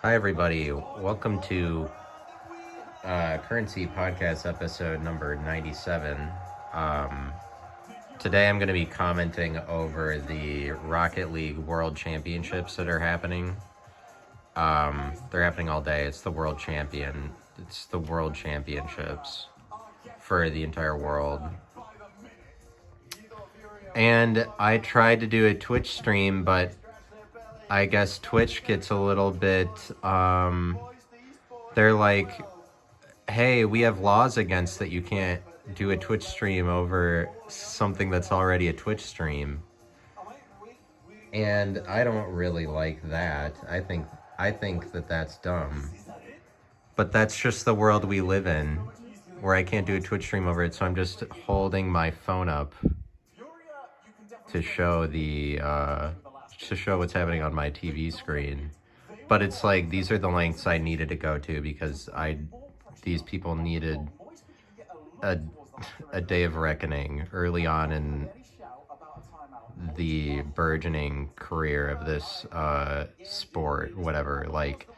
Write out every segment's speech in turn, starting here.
Hi, everybody. Welcome to Currency Podcast episode number 97. Today I'm going to be commenting over the Rocket League World Championships that are happening. They're happening all day. It's the World Championships for the entire world. And I tried to do a Twitch stream, but I guess Twitch gets a little bit, they're like, hey, we have laws against that you can't do a Twitch stream over something that's already a Twitch stream. And I don't really like that. I think that that's dumb. But that's just the world we live in, where I can't do a Twitch stream over it, so I'm just holding my phone up to show what's happening on my TV screen. But it's like, these are the lengths I needed to go to because these people needed a day of reckoning early on in the burgeoning career of this sport, whatever. Like,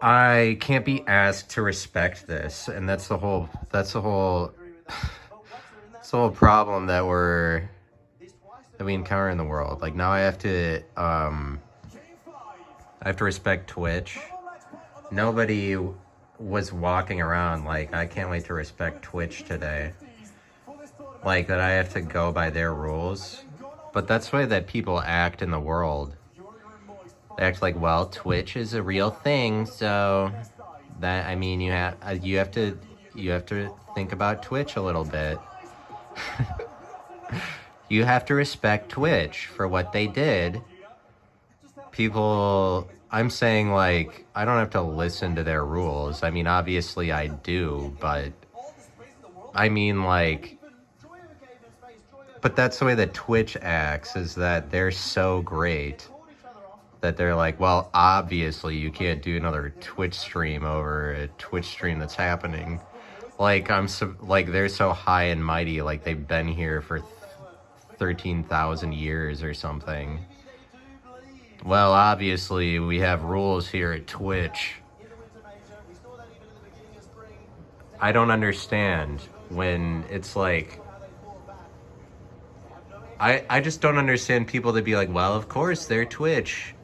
I can't be asked to respect this, and that's the whole problem that we encounter in the world. Like, now I have to respect Twitch. Nobody was walking around like, I can't wait to respect Twitch today. Like, that I have to go by their rules. But that's the way that people act in the world. They act like, well, Twitch is a real thing, so that, I mean, you have to think about Twitch a little bit. You have to respect Twitch for what they did. People, I'm saying, like, I don't have to listen to their rules. I mean, obviously I do, but I mean, like, but that's the way that Twitch acts, is that they're so great that they're like, well, obviously you can't do another Twitch stream over a Twitch stream that's happening. Like, they're so high and mighty, like they've been here for 13,000 years or something. Well, obviously we have rules here at Twitch. I don't understand when it's like, I just don't understand people to be like, well, of course they're Twitch.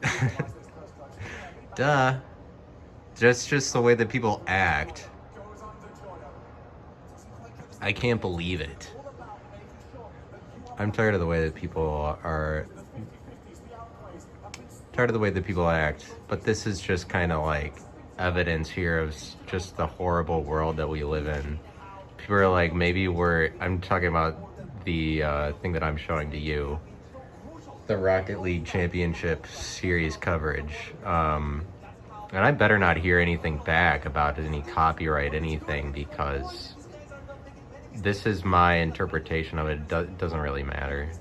Duh. That's just the way that people act. I can't believe it. I'm tired of the way that people act, but this is just kind of like evidence here of just the horrible world that we live in. People are like, I'm talking about the thing that I'm showing to you, the Rocket League Championship Series coverage. And I better not hear anything back about any copyright, anything, because this is my interpretation of it. It doesn't really matter.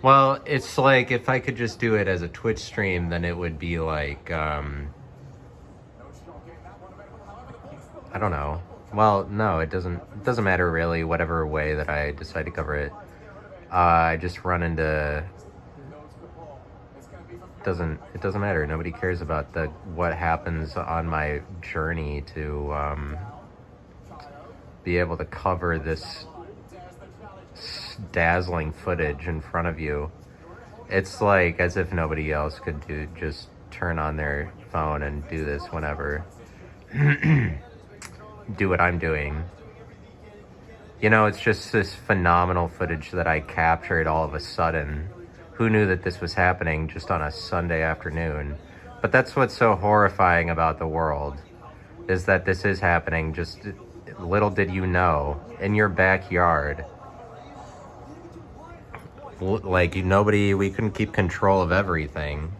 Well, it's like, if I could just do it as a Twitch stream, then it would be like, I don't know. Well, no, it doesn't matter really, whatever way that I decide to cover it. I just run into, it doesn't matter. Nobody cares about what happens on my journey to be able to cover this dazzling footage in front of you. It's like as if nobody else could just turn on their phone and do this whenever. Do what I'm doing. You know, it's just this phenomenal footage that I captured all of a sudden. Who knew that this was happening just on a Sunday afternoon? But that's what's so horrifying about the world, is that this is happening, just little did you know, in your backyard. Like, we couldn't keep control of everything.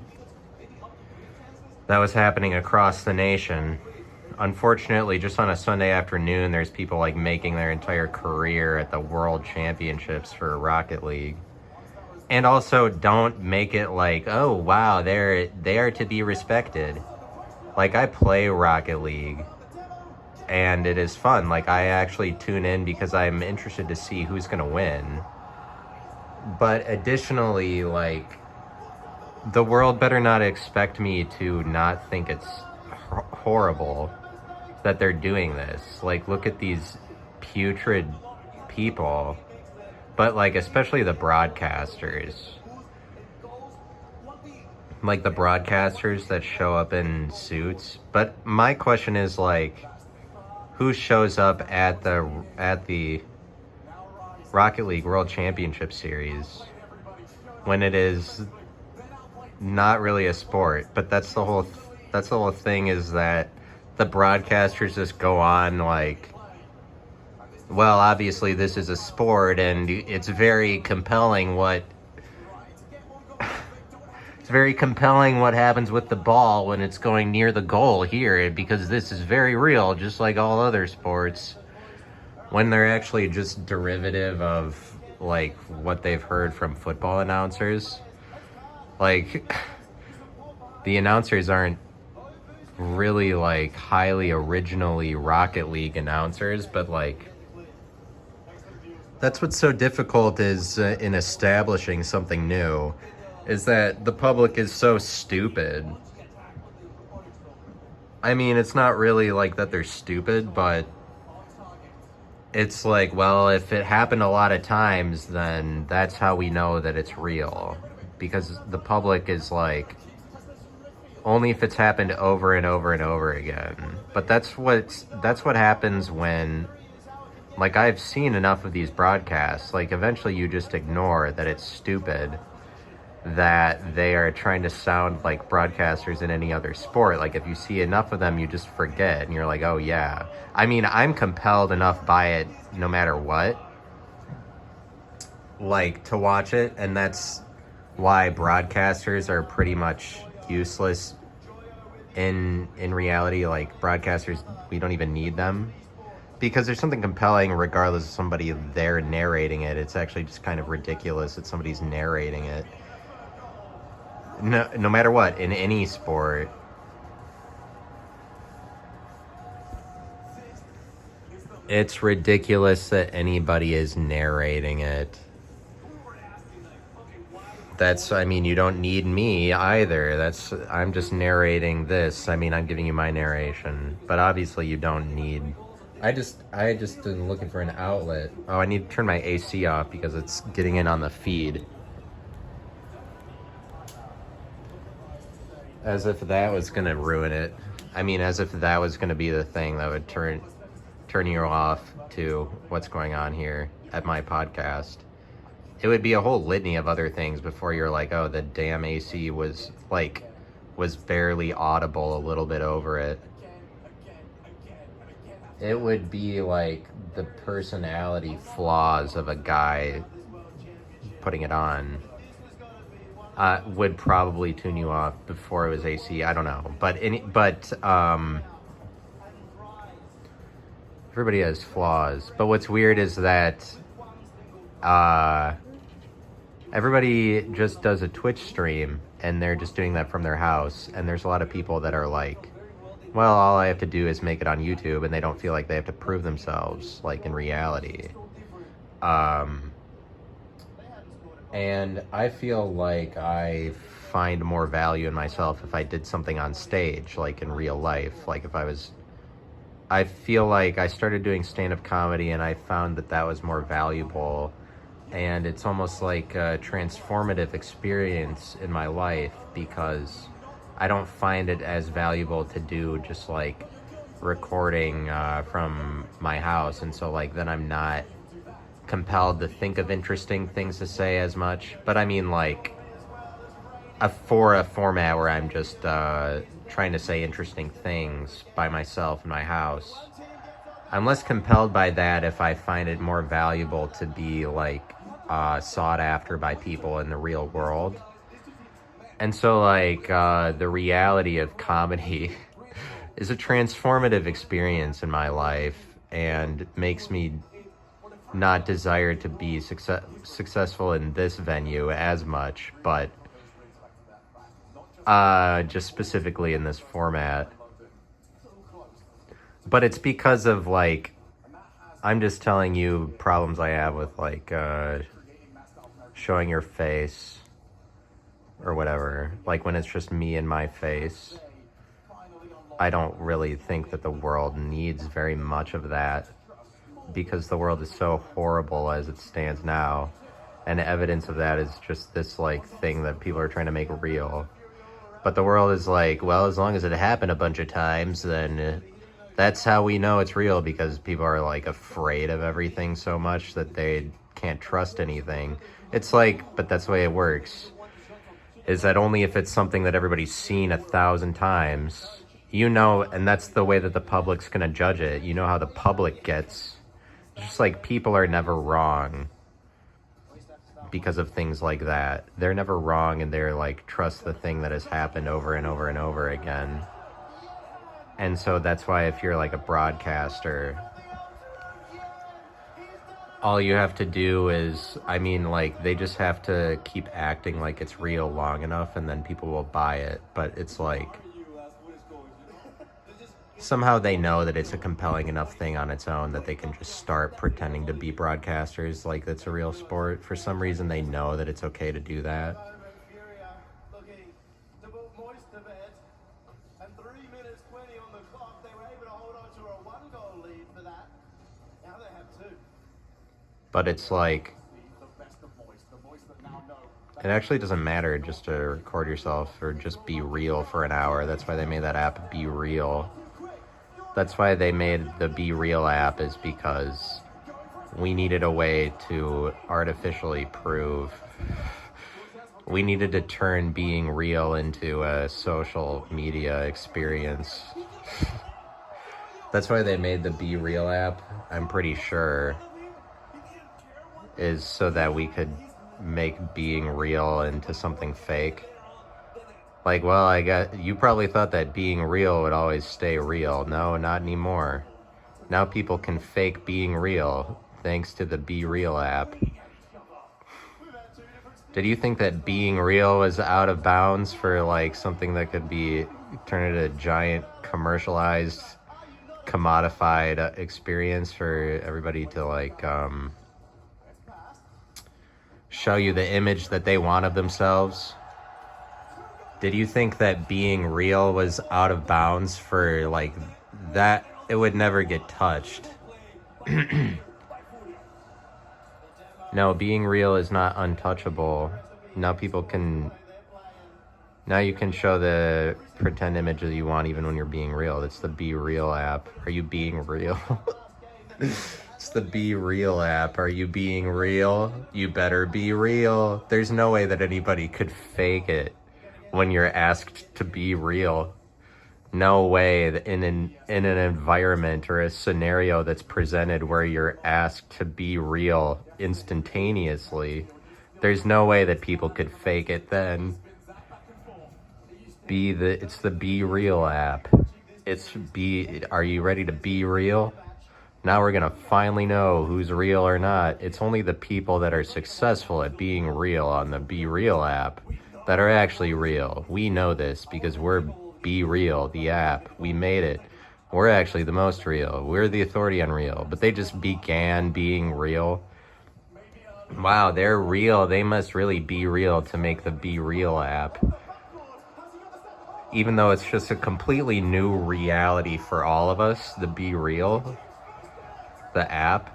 That was happening across the nation. Unfortunately, just on a Sunday afternoon, there's people like making their entire career at the World Championships for Rocket League. And also, don't make it like, oh wow, they are to be respected. Like, I play Rocket League, and it is fun. Like, I actually tune in because I'm interested to see who's gonna win. But additionally, like, the world better not expect me to not think it's horrible that they're doing this. Like, look at these putrid people, but like, especially the broadcasters. Like the broadcasters that show up in suits. But my question is, like, who shows up at the Rocket League World Championship Series when it is not really a sport? But that's the whole thing, is that the broadcasters just go on like, well, obviously this is a sport and it's very compelling what happens with the ball when it's going near the goal here, because this is very real, just like all other sports, when they're actually just derivative of like what they've heard from football announcers. Like, the announcers aren't really like highly originally Rocket League announcers, but like, that's what's so difficult is in establishing something new, is that the public is so stupid. I mean, it's not really like that they're stupid, but it's like, well, if it happened a lot of times, then that's how we know that it's real. Because the public is like, only if it's happened over and over and over again. But that's what happens when, like, I've seen enough of these broadcasts, like, eventually you just ignore that it's stupid, that they are trying to sound like broadcasters in any other sport. Like, if you see enough of them, you just forget, and you're like, oh yeah. I mean, I'm compelled enough by it no matter what, like, to watch it, and that's why broadcasters are pretty much useless in reality. Like, broadcasters, we don't even need them, because there's something compelling regardless of somebody there narrating it. It's actually just kind of ridiculous that somebody's narrating it. No matter what, in any sport. It's ridiculous that anybody is narrating it. I mean, you don't need me either. I'm just narrating this. I mean, I'm giving you my narration, but obviously you don't need. I just am looking for an outlet. Oh, I need to turn my AC off because it's getting in on the feed. As if that was gonna ruin it. I mean, as if that was gonna be the thing that would turn you off to what's going on here at my podcast. It would be a whole litany of other things before you're like, oh, the damn AC was barely audible a little bit over it. It would be like the personality flaws of a guy putting it on. Would probably tune you off before it was AC. I don't know, but everybody has flaws. But what's weird is that everybody just does a Twitch stream, and they're just doing that from their house. And there's a lot of people that are like, well, all I have to do is make it on YouTube, and they don't feel like they have to prove themselves, like, in reality. And I feel like I find more value in myself if I did something on stage, like in real life. Like, I feel like I started doing stand-up comedy, and I found that was more valuable. And it's almost like a transformative experience in my life, because I don't find it as valuable to do just like recording from my house. And so, like, then I'm not compelled to think of interesting things to say as much. But I mean, like, for a format where I'm just trying to say interesting things by myself in my house, I'm less compelled by that if I find it more valuable to be like sought after by people in the real world. And so, like, the reality of comedy is a transformative experience in my life, and makes me not desire to be successful in this venue as much, but just specifically in this format. But it's because of, like, I'm just telling you problems I have with, like, showing your face. or whatever, like when it's just me and my face, I don't really think that the world needs very much of that, because the world is so horrible as it stands now. And evidence of that is just this like thing that people are trying to make real. But the world is like, well, as long as it happened a bunch of times, then that's how we know it's real, because people are like afraid of everything so much that they can't trust anything. It's like, but that's the way it works, is that only if it's something that everybody's seen 1,000 times, you know, and that's the way that the public's gonna judge it. You know how the public gets, just like people are never wrong because of things like that. They're never wrong, and they're like, trust the thing that has happened over and over and over again. And so that's why if you're like a broadcaster, all you have to do is, I mean, like, they just have to keep acting like it's real long enough, and then people will buy it. But it's like, somehow they know that it's a compelling enough thing on its own that they can just start pretending to be broadcasters like it's a real sport. For some reason, they know that it's okay to do that. But it's like, it actually doesn't matter just to record yourself or just be real for an hour. That's why they made that app, Be Real. That's why they made the Be Real app, is because we needed a way to artificially prove. We needed to turn being real into a social media experience. That's why they made the Be Real app, I'm pretty sure, is so that we could make being real into something fake. Like, well, you probably thought that being real would always stay real. No, not anymore. Now people can fake being real thanks to the Be Real app. Did you think that being real was out of bounds for like something that could be turned into a giant commercialized, commodified experience for everybody to like show you the image that they want of themselves? Did you think that being real was out of bounds for like that? It would never get touched. No, being real is not untouchable. Now you can show the pretend image that you want even when you're being real. That's the Be Real app. Are you being real? It's the Be Real app. Are you being real? You better be real. There's no way that anybody could fake it when you're asked to be real. No way that in an environment or a scenario that's presented where you're asked to be real instantaneously, there's no way that people could fake it then. It's the Be Real app. Are you ready to be real? Now we're gonna finally know who's real or not. It's only the people that are successful at being real on the Be Real app that are actually real. We know this because we're Be Real, the app. We made it. We're actually the most real. We're the authority on real. But they just began being real. Wow, they're real. They must really be real to make the Be Real app. Even though it's just a completely new reality for all of us, the Be Real, the app,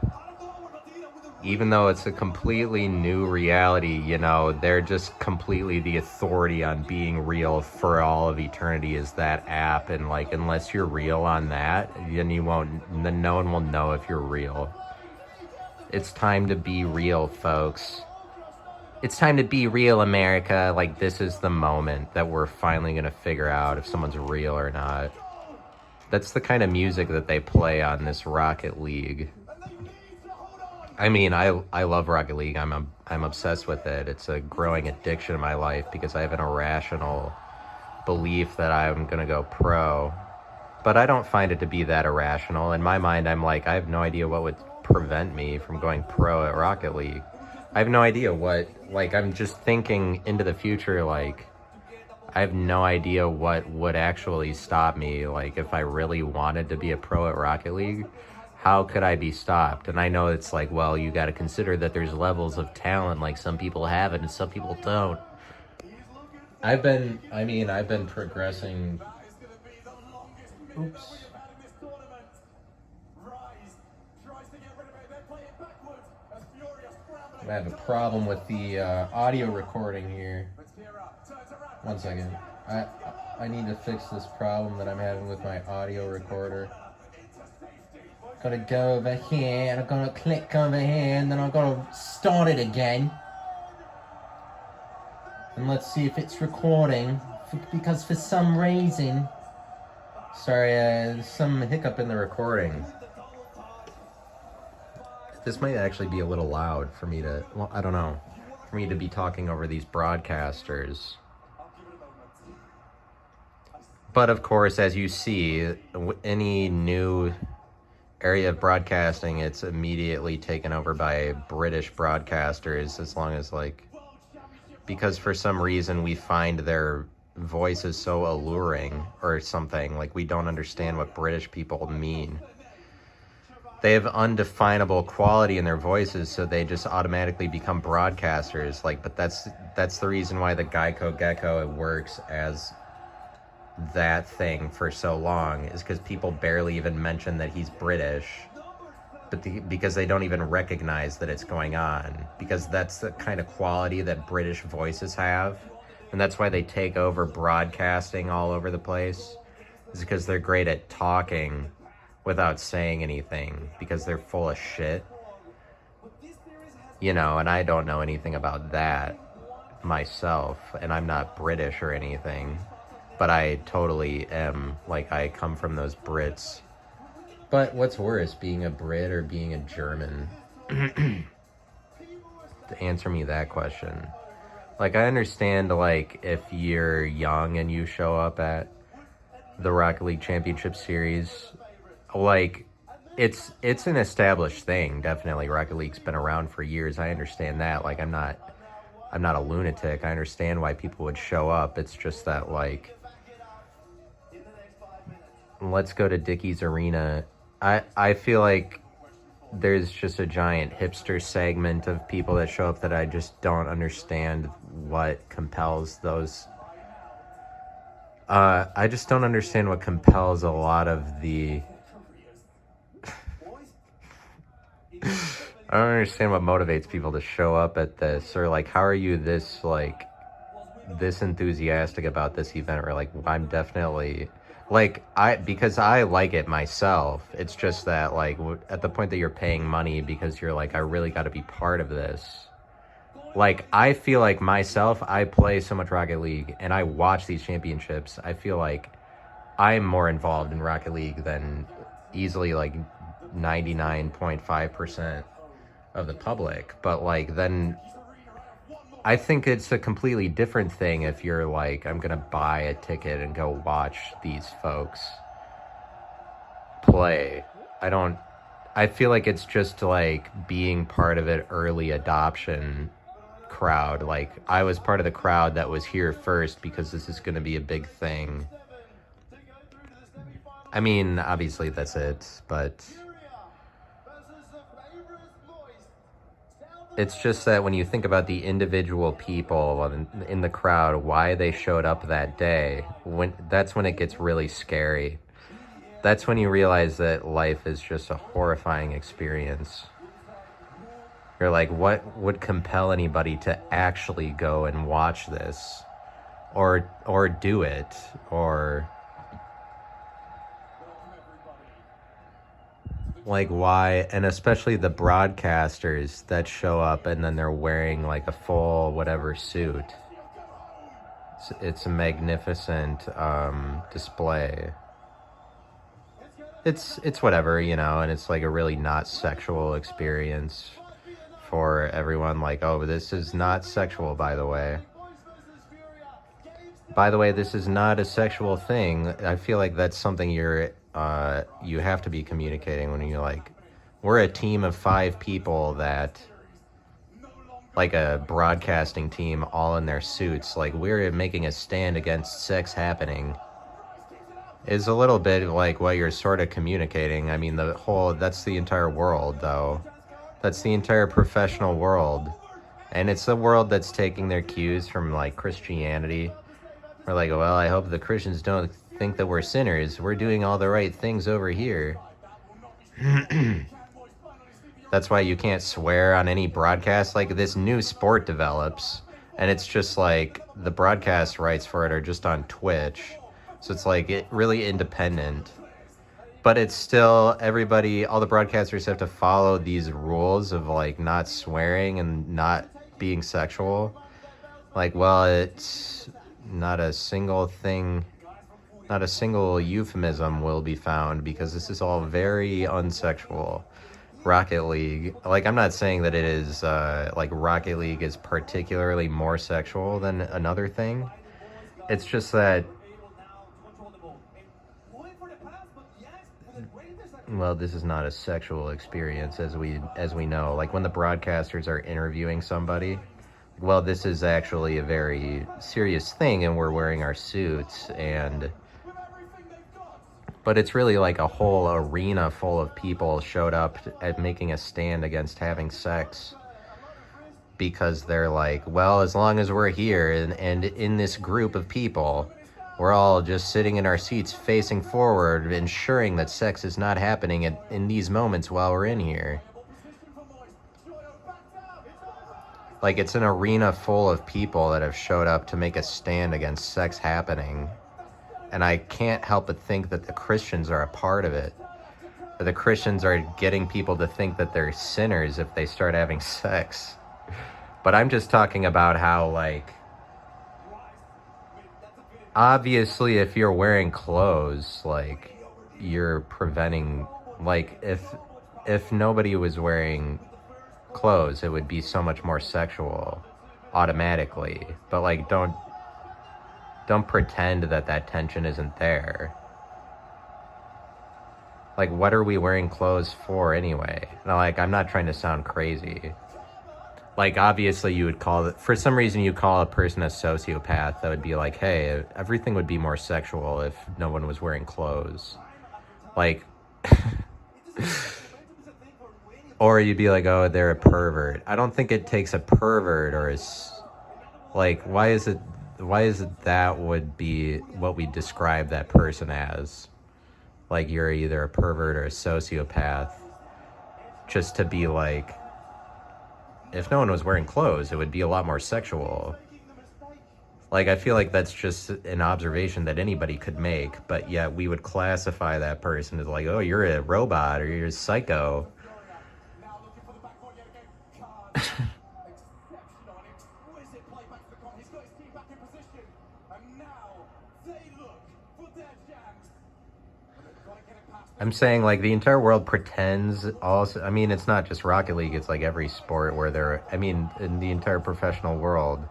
even though it's a completely new reality, you know, they're just completely the authority on being real for all of eternity is that app. And like, unless you're real on that, then no one will know if you're real. It's time to be real, folks. It's time to be real, America. Like, this is the moment that we're finally gonna figure out if someone's real or not. That's the kind of music that they play on this Rocket League. I mean, I love Rocket League. I'm obsessed with it. It's a growing addiction in my life because I have an irrational belief that I'm gonna go pro. But I don't find it to be that irrational. In my mind, I'm like, I have no idea what would prevent me from going pro at Rocket League. I have no idea I'm just thinking into the future, like, I have no idea what would actually stop me. Like, if I really wanted to be a pro at Rocket League, how could I be stopped? And I know it's like, well, you got to consider that there's levels of talent, like some people have it and some people don't. I've been progressing. Oops. I have a problem with the audio recording here. One second. I need to fix this problem that I'm having with my audio recorder. Gotta go over here, and I'm gonna click over here, and then I'm gonna start it again. And let's see if it's recording, because for some reason... Sorry, there's some hiccup in the recording. This might actually be a little loud for me to... Well, I don't know. For me to be talking over these broadcasters. But of course, as you see, any new area of broadcasting, it's immediately taken over by British broadcasters, as long as, like... Because for some reason we find their voices so alluring or something. Like, we don't understand what British people mean. They have undefinable quality in their voices, so they just automatically become broadcasters. Like, but that's the reason why the Geico Gecko works as that thing for so long, is because people barely even mention that he's British, but because they don't even recognize that it's going on, because that's the kind of quality that British voices have, and that's why they take over broadcasting all over the place, is because they're great at talking without saying anything, because they're full of shit, you know. And I don't know anything about that myself, and I'm not British or anything, but I totally am. Like, I come from those Brits. But what's worse, being a Brit or being a German? To answer me that question. Like, I understand, like, if you're young and you show up at the Rocket League Championship Series, like, it's an established thing, definitely. Rocket League's been around for years. I understand that. Like, I'm not a lunatic. I understand why people would show up. It's just that, like, let's go to Dickies Arena. I feel like there's just a giant hipster segment of people that show up that I just don't understand what compels those. I just don't understand what compels a lot of the... I don't understand what motivates people to show up at this, or like, how are you this, like, this enthusiastic about this event? Or like, I'm definitely... Like, because I like it myself. It's just that, like, at the point that you're paying money because you're like, I really got to be part of this. Like, I feel like myself, I play so much Rocket League and I watch these championships. I feel like I'm more involved in Rocket League than easily, like, 99.5% of the public. But, like, then I think it's a completely different thing if you're like, I'm going to buy a ticket and go watch these folks play. I feel like it's just like being part of an early adoption crowd. Like, I was part of the crowd that was here first because this is going to be a big thing. I mean, obviously that's it, but it's just that when you think about the individual people in the crowd, why they showed up that day, that's when it gets really scary. That's when you realize that life is just a horrifying experience. You're like, what would compel anybody to actually go and watch this? Or do it? Or... like, why? And especially the broadcasters that show up and then they're wearing like a full whatever suit. It's a magnificent display. It's whatever, you know, and it's like a really not sexual experience for everyone. Like, oh, this is not sexual, by the way. By the way, this is not a sexual thing. I feel like that's something you have to be communicating when you're like, we're a team of 5 people that, like a broadcasting team, all in their suits, like, we're making a stand against sex happening, is a little bit like what you're sort of communicating. I mean, that's the entire world, though. That's the entire professional world. And it's the world that's taking their cues from, like, Christianity. We're like, well, I hope the Christians don't think that we're sinners. We're doing all the right things over here. That's why you can't swear on any broadcast. Like, this new sport develops, and it's just like the broadcast rights for it are just on Twitch. So it's like really independent. But it's still, everybody, all the broadcasters have to follow these rules of like not swearing and not being sexual. Like, well, it's not a single thing, not a single euphemism will be found because this is all very unsexual. Rocket League, like, I'm not saying that it is, like, Rocket League is particularly more sexual than another thing. It's just that, well, this is not a sexual experience as we know. Like, when the broadcasters are interviewing somebody, well, this is actually a very serious thing, and we're wearing our suits, but it's really like a whole arena full of people showed up at making a stand against having sex because they're like, well, as long as we're here and in this group of people, we're all just sitting in our seats facing forward, ensuring that sex is not happening in these moments while we're in here. Like, it's an arena full of people that have showed up to make a stand against sex happening. And I can't help but think that the Christians are a part of it. Or the Christians are getting people to think that they're sinners if they start having sex. But I'm just talking about how, like, obviously if you're wearing clothes, like, you're preventing, like, if nobody was wearing clothes, it would be so much more sexual automatically. But, like, don't pretend that tension isn't there. Like, what are we wearing clothes for anyway? Now, like, I'm not trying to sound crazy. Like, obviously you would call it, for some reason you call a person a sociopath. That would be like, hey, everything would be more sexual if no one was wearing clothes. Like, or you'd be like, oh, they're a pervert. I don't think it takes a pervert or like, why is it that would be what we describe that person as? Like, you're either a pervert or a sociopath. Just to be like, if no one was wearing clothes, it would be a lot more sexual. Like, I feel like that's just an observation that anybody could make, but yet we would classify that person as like, oh, you're a robot or you're a psycho. I'm saying, like, the entire world pretends also, I mean, it's not just Rocket League, it's like every sport where in the entire professional world,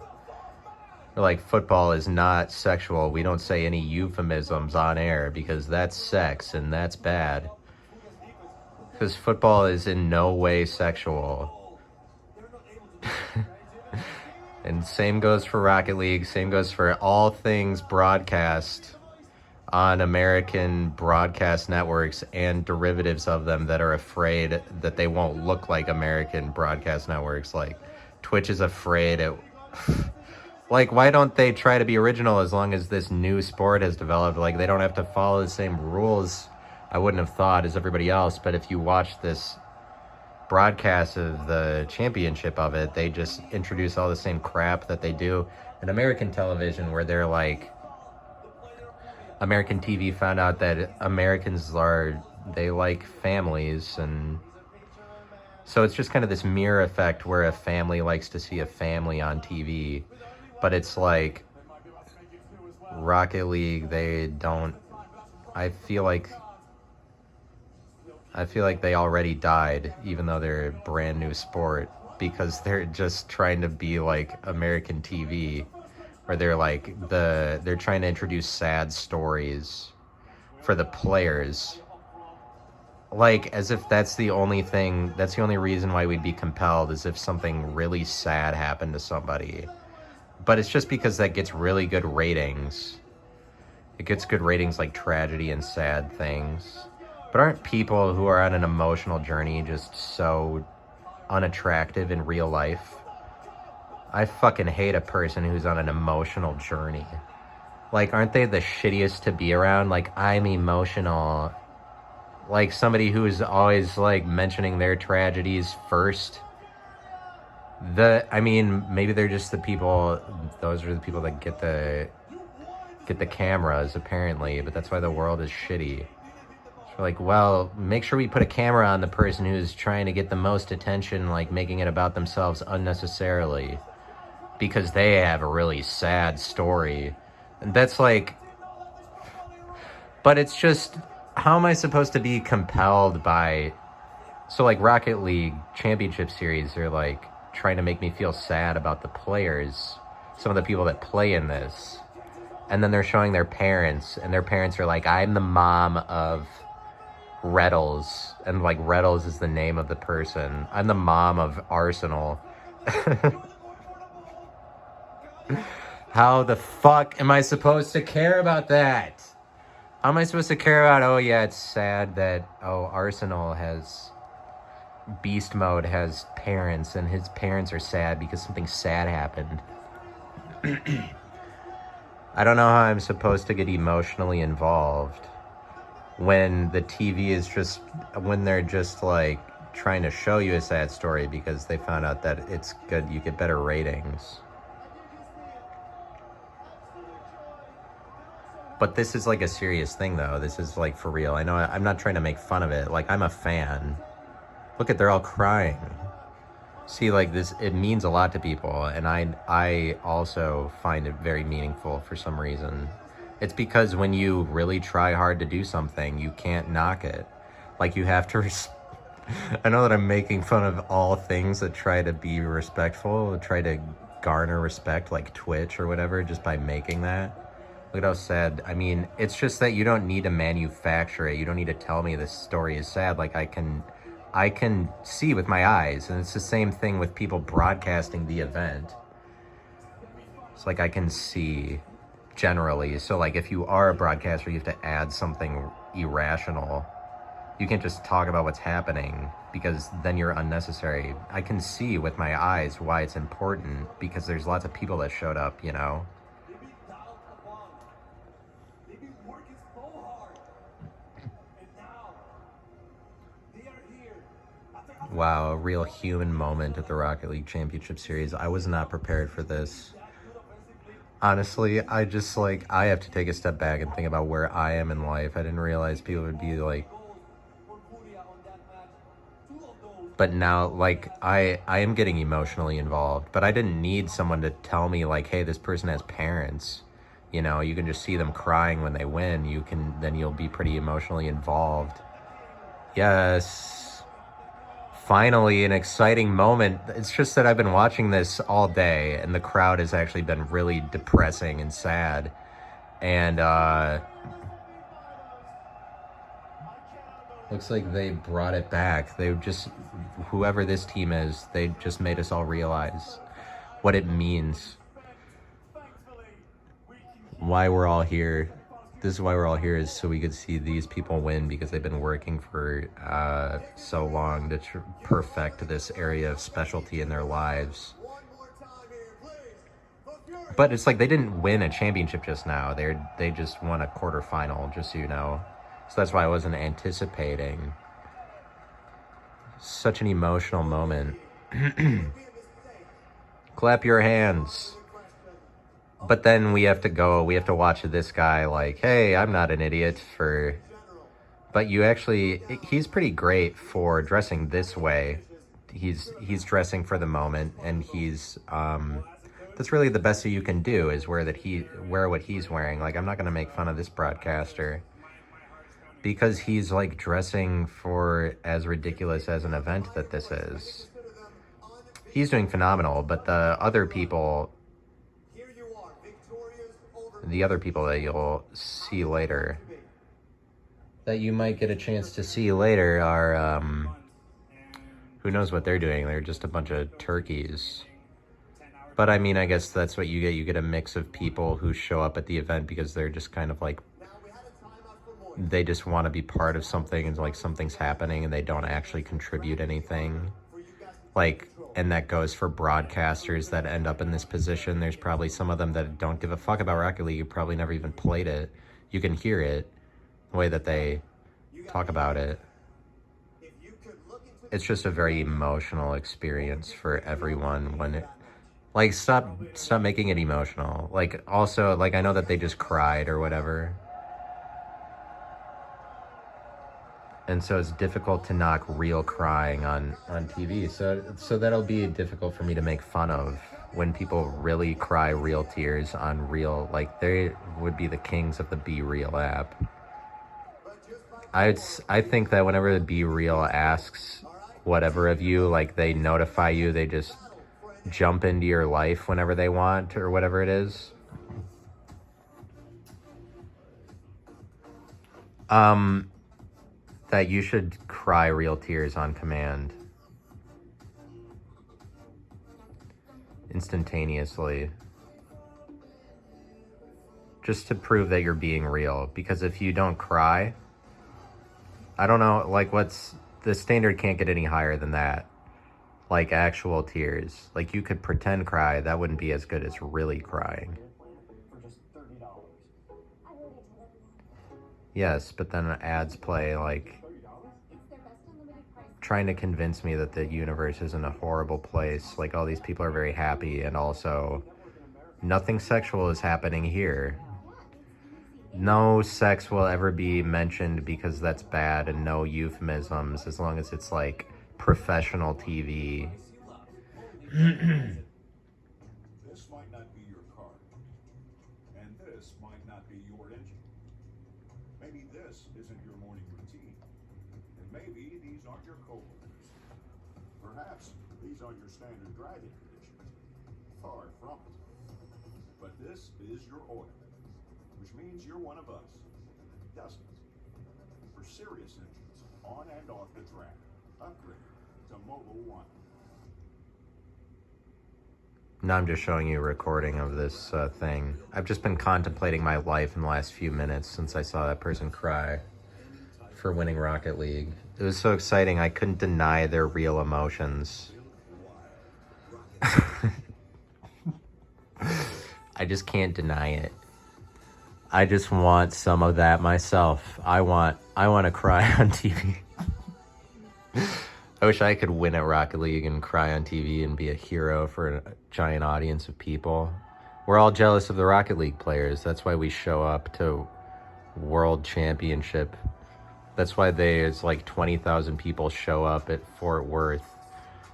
like, football is not sexual. We don't say any euphemisms on air because that's sex and that's bad. Because football is in no way sexual. And same goes for Rocket League, same goes for all things broadcast on American broadcast networks and derivatives of them that are afraid that they won't look like American broadcast networks. Like, Twitch is afraid it... Like, why don't they try to be original as long as this new sport has developed? Like, they don't have to follow the same rules, I wouldn't have thought, as everybody else. But if you watch this broadcast of the championship of it, they just introduce all the same crap that they do in American television, where they're like, American TV found out that Americans they like families, and so it's just kind of this mirror effect where a family likes to see a family on TV. But it's like Rocket League, they don't, I feel like they already died, even though they're a brand new sport, because they're just trying to be like American TV, where they're like they're trying to introduce sad stories for the players, like as if that's the only reason why we'd be compelled, is if something really sad happened to somebody. But it's just because that gets really good ratings. It gets good ratings, like tragedy and sad things. But aren't people who are on an emotional journey just so unattractive in real life? I fucking hate a person who's on an emotional journey. Like, aren't they the shittiest to be around? Like, I'm emotional. Like, somebody who is always, like, mentioning their tragedies first. I mean, maybe they're just the people, those are the people that get the cameras, apparently, but that's why the world is shitty. So like, well, make sure we put a camera on the person who's trying to get the most attention, like making it about themselves unnecessarily, because they have a really sad story. And that's like, but it's just, how am I supposed to be compelled by, so like Rocket League Championship Series, they're like trying to make me feel sad about the players, some of the people that play in this. And then they're showing their parents, and their parents are like, I'm the mom of Reddles, and like Reddles is the name of the person. I'm the mom of Arsenal. How the fuck am I supposed to care about that? How am I supposed to care about, oh yeah, it's sad that, oh, Arsenal has, Beast Mode has parents, and his parents are sad because something sad happened. I don't know how I'm supposed to get emotionally involved when the TV is just, when they're just like trying to show you a sad story because they found out that it's good, you get better ratings. But this is like a serious thing though. This is like for real. I know I'm not trying to make fun of it. Like, I'm a fan. Look at, they're all crying. See, like this, it means a lot to people, and I also find it very meaningful for some reason. It's because when you really try hard to do something, you can't knock it. Like, you have to I know that I'm making fun of all things that try to be respectful, try to garner respect, like Twitch or whatever, just by making that. Look at how sad. I mean, it's just that you don't need to manufacture it. You don't need to tell me this story is sad. Like, I can see with my eyes, and it's the same thing with people broadcasting the event. It's like I can see generally. So like, if you are a broadcaster, you have to add something irrational. You can't just talk about what's happening, because then you're unnecessary. I can see with my eyes why it's important, because there's lots of people that showed up, you know? Wow, a real human moment at the Rocket League Championship Series. I was not prepared for this. Honestly, I just like, I have to take a step back and think about where I am in life. I didn't realize people would be like, but now, like, I am getting emotionally involved, but I didn't need someone to tell me like, hey, this person has parents. You know, you can just see them crying when they win. Then you'll be pretty emotionally involved. Yes. Finally, an exciting moment. It's just that I've been watching this all day, and the crowd has actually been really depressing and sad. And looks like they brought it back. They just, whoever this team is, they just made us all realize what it means. Why we're all here. This is why we're all here, is so we could see these people win, because they've been working for so long to perfect this area of specialty in their lives. But it's like they didn't win a championship just now. They just won a quarterfinal, just so you know. So that's why I wasn't anticipating. Such an emotional moment. Clap your hands. But then we have to watch this guy like, hey, I'm not an idiot for... But he's pretty great for dressing this way. He's dressing for the moment, and that's really the best that you can do, is wear what he's wearing. Like, I'm not going to make fun of this broadcaster, because he's like dressing for as ridiculous as an event that this is. He's doing phenomenal, but the other people that you'll see later, that you might get a chance to see later, are, who knows what they're doing. They're just a bunch of turkeys. But I mean, I guess that's what you get. You get a mix of people who show up at the event because they're just kind of like, they just want to be part of something, and like something's happening and they don't actually contribute anything. Like, and that goes for broadcasters that end up in this position. There's probably some of them that don't give a fuck about Rocket League. You probably never even played it. You can hear it, the way that they talk about it. It's just a very emotional experience for everyone when it, like, stop making it emotional. Like, also, like, I know that they just cried or whatever. And so it's difficult to knock real crying on TV. So that'll be difficult for me to make fun of when people really cry real tears on real, like, they would be the kings of the Be Real app. I think that whenever the Be Real asks whatever of you, like, they notify you, they just jump into your life whenever they want or whatever it is. That you should cry real tears on command. Instantaneously. Just to prove that you're being real. Because if you don't cry, I don't know, like, the standard can't get any higher than that. Like, actual tears. Like, you could pretend cry, that wouldn't be as good as really crying. Yes, but then ads play, like, trying to convince me that the universe isn't a horrible place. Like, all these people are very happy, and also nothing sexual is happening here. No sex will ever be mentioned because that's bad, and no euphemisms as long as it's like professional TV. This might not be your car, and this might not be your engine. Maybe this isn't your morning routine, and maybe these aren't your coworkers. Perhaps these aren't your standard driving conditions. Far from it. But this is your oil, which means you're one of us. Dozens. For serious engines, on and off the track, upgrade to Mobile One. Now I'm just showing you a recording of this thing. I've just been contemplating my life in the last few minutes since I saw that person cry for winning Rocket League. It was so exciting, I couldn't deny their real emotions. I just can't deny it. I just want some of that myself. I want to cry on TV. I wish I could win at Rocket League and cry on TV and be a hero for a giant audience of people. We're all jealous of the Rocket League players. That's why we show up to World Championship. That's why there's like 20,000 people show up at Fort Worth,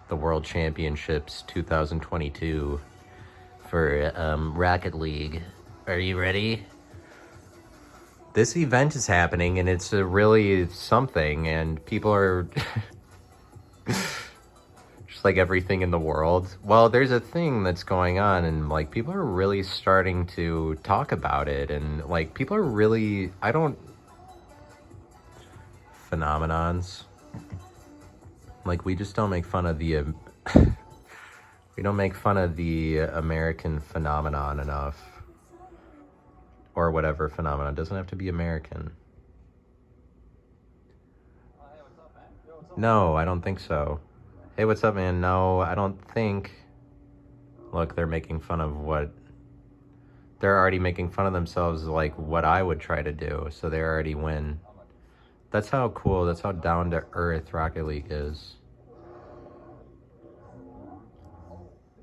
the World Championships 2022 for Rocket League. Are you ready? This event is happening and it's really something, and people are just like everything in the world. Well, there's a thing that's going on, and like people are really starting to talk about it, and like people are really, phenomenons. Like, we just don't make fun of the we don't make fun of the American phenomenon enough. Or whatever phenomenon. It doesn't have to be American. No, I don't think so. Hey, what's up, man? No, I don't think. Look, they're making fun of what... They're already making fun of themselves, like what I would try to do. So they already win. That's how cool, that's how down to earth Rocket League is.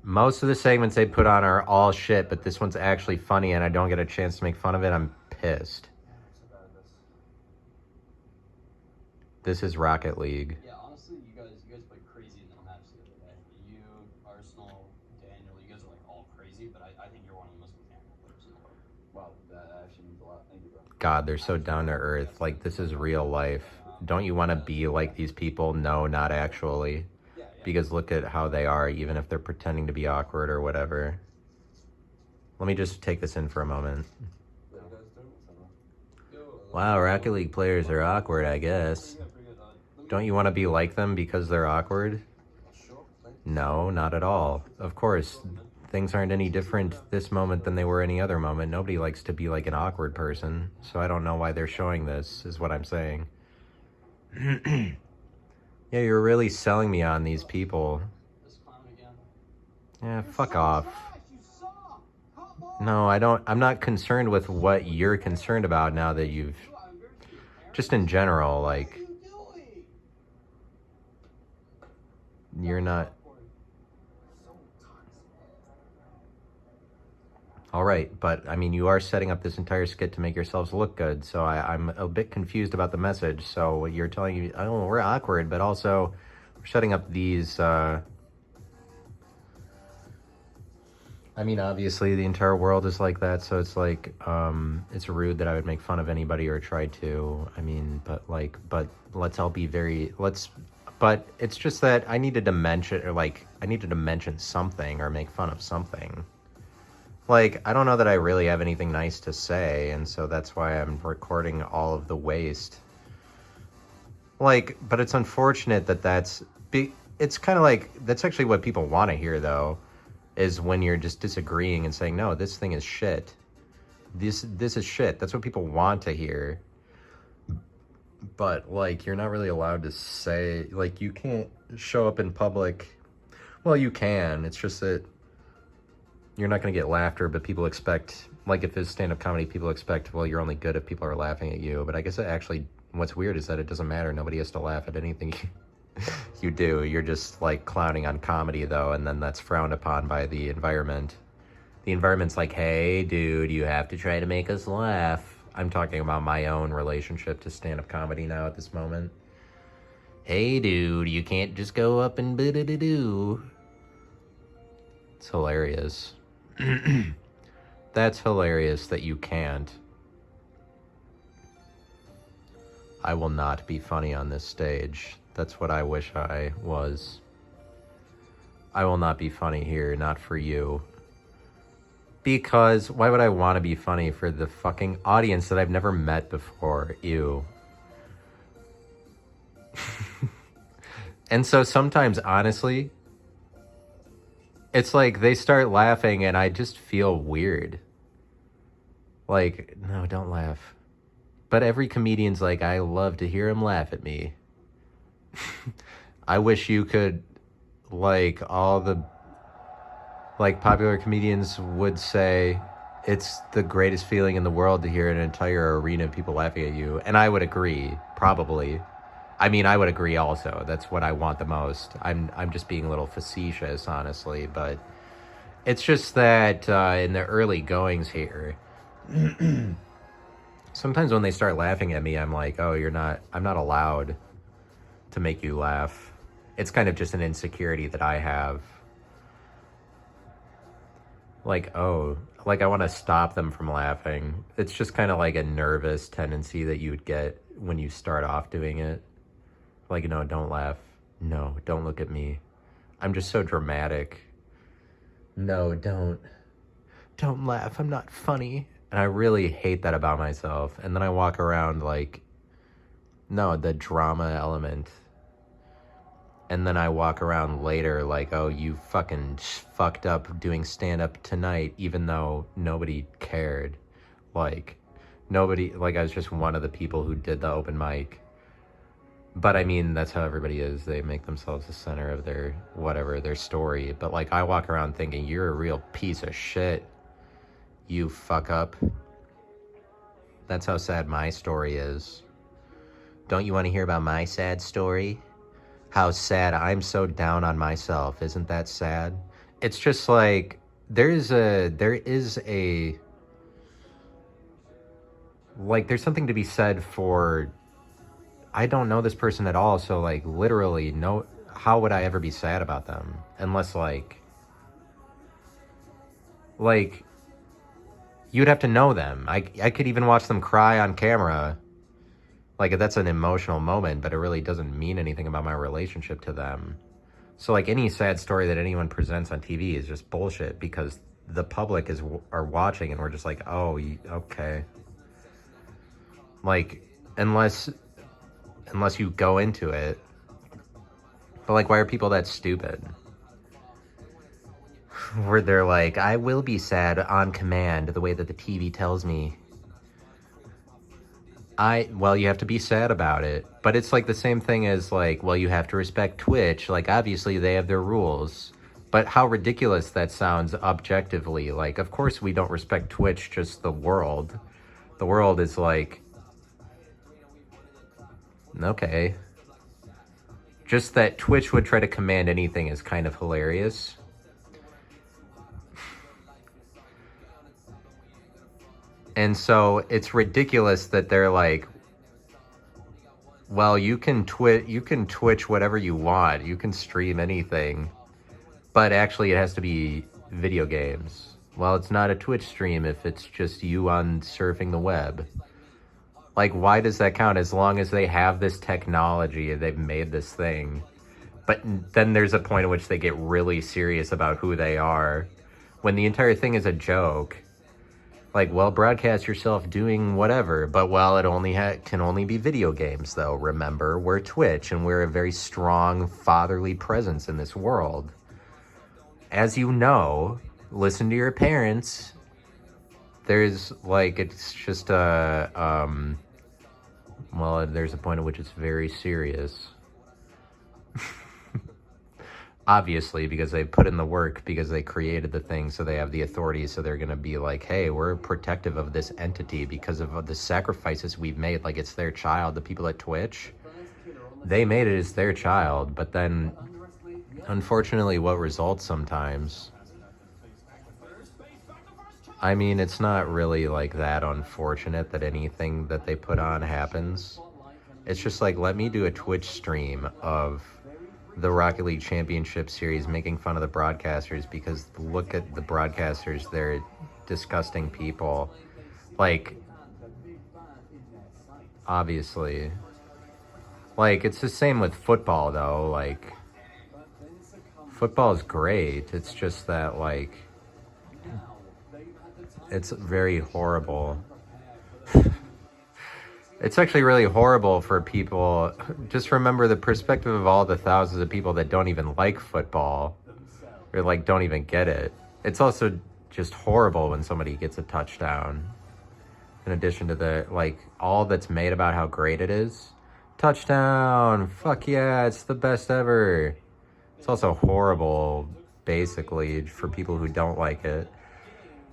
Most of the segments they put on are all shit, but this one's actually funny and I don't get a chance to make fun of it. I'm pissed. This is Rocket League. Yeah, honestly, you guys played crazy in the match the other day. You, Arsenal, Daniel, you guys are like all crazy, but I think you're one of the most mechanical players in the world. Wow, that actually means a lot. Thank you, bro. God, they're so down to earth. Like, this is real life. Don't you want to be like these people? No, not actually. Because look at how they are, even if they're pretending to be awkward or whatever. Let me just take this in for a moment. Wow, Rocket League players are awkward, I guess. Don't you want to be like them because they're awkward? No, not at all. Of course, things aren't any different this moment than they were any other moment. Nobody likes to be like an awkward person, so I don't know why they're showing this, is what I'm saying. Yeah, you're really selling me on these people. Yeah, fuck off. No, I don't. I'm not concerned with what you're concerned about now that you've. Just in general, like. You're not. All right, but I mean, you are setting up this entire skit to make yourselves look good, so I'm a bit confused about the message. So you're telling me, oh, we're awkward, but also we're setting up these. I mean, obviously, the entire world is like that, so it's like, it's rude that I would make fun of anybody or try to. I mean, but let's all be very, but it's just that I needed to mention something or make fun of something. Like, I don't know that I really have anything nice to say, and so that's why I'm recording all of the waste. Like, but it's unfortunate that it's kind of like, that's actually what people want to hear, though. Is when you're just disagreeing and saying, no, this thing is shit. This is shit. That's what people want to hear. But, like, you're not really allowed to say, like, you can't show up in public. Well, you can. It's just that you're not going to get laughter, but people expect, like, if it's stand-up comedy, people expect, well, you're only good if people are laughing at you. But I guess what's weird is that it doesn't matter. Nobody has to laugh at anything you do. You're just like clowning on comedy, though, and then that's frowned upon by the environment. The environment's like, hey, dude, you have to try to make us laugh. I'm talking about my own relationship to stand-up comedy now at this moment. Hey, dude, you can't just go up and boo-doo-doo-doo. It's hilarious. That's hilarious that you can't. I will not be funny on this stage. That's what I wish I was. I will not be funny here, not for you. Because why would I want to be funny for the fucking audience that I've never met before? Ew. And so sometimes, honestly, it's like they start laughing and I just feel weird. Like, no, don't laugh. But every comedian's like, I love to hear him laugh at me. I wish you could, like, all the, like, popular comedians would say, it's the greatest feeling in the world to hear an entire arena of people laughing at you. And I would agree, probably. I mean, I would agree also. That's what I want the most. I'm just being a little facetious, honestly. But it's just that in the early goings here, sometimes when they start laughing at me, I'm like, oh, I'm not allowed to make you laugh. It's kind of just an insecurity that I have. Like, oh, like I want to stop them from laughing. It's just kind of like a nervous tendency that you would get when you start off doing it. Like, no, don't laugh. No, don't look at me. I'm just so dramatic. No, don't laugh. I'm not funny. And I really hate that about myself. And then I walk around like, no, the drama element. And then I walk around later like, oh, you fucking fucked up doing stand-up tonight, even though nobody cared. Like, nobody, like I was just one of the people who did the open mic. But I mean, that's how everybody is. They make themselves the center of their, whatever, their story. But like, I walk around thinking, you're a real piece of shit. You fuck up. That's how sad my story is. Don't you want to hear about my sad story? How sad I'm so down on myself. Isn't that sad? It's just like, there's something to be said for, I don't know this person at all, so like literally no, how would I ever be sad about them? Unless like you'd have to know them. I could even watch them cry on camera. Like, that's an emotional moment, but it really doesn't mean anything about my relationship to them. So like any sad story that anyone presents on TV is just bullshit because the public are watching and we're just like, oh, okay. Like, unless you go into it. But like, why are people that stupid? Where they're like, I will be sad on command, the way that the TV tells me. Well, you have to be sad about it. But it's like the same thing as like, well, you have to respect Twitch. Like, obviously they have their rules. But how ridiculous that sounds objectively. Like, of course we don't respect Twitch, just the world. The world is like, okay. Just that Twitch would try to command anything is kind of hilarious. And so it's ridiculous that they're like, well, you can Twitch whatever you want. You can stream anything. But actually it has to be video games. Well, it's not a Twitch stream if it's just you on surfing the web. Like, why does that count? As long as they have this technology, they've made this thing. But then there's a point at which they get really serious about who they are. When the entire thing is a joke. Like, well, broadcast yourself doing whatever. But, well, it only can only be video games, though. Remember, we're Twitch, and we're a very strong fatherly presence in this world. As you know, listen to your parents. There's, like, it's just well, there's a point at which it's very serious. Obviously, because they put in the work, because they created the thing, so they have the authority, so they're going to be like, hey, we're protective of this entity because of the sacrifices we've made. Like, it's their child. The people at Twitch, they made it as their child, but then, unfortunately, what results sometimes... I mean, it's not really, like, that unfortunate that anything that they put on happens. It's just like, let me do a Twitch stream of the Rocket League Championship Series making fun of the broadcasters, because look at the broadcasters, they're disgusting people. Like, obviously. Like, it's the same with football, though. Like, football is great. It's just that, like... It's very horrible. It's actually really horrible for people. Just remember the perspective of all the thousands of people that don't even like football. Or, like, don't even get it. It's also just horrible when somebody gets a touchdown. In addition to the, like, all that's made about how great it is. Touchdown! Fuck yeah, it's the best ever. It's also horrible, basically, for people who don't like it.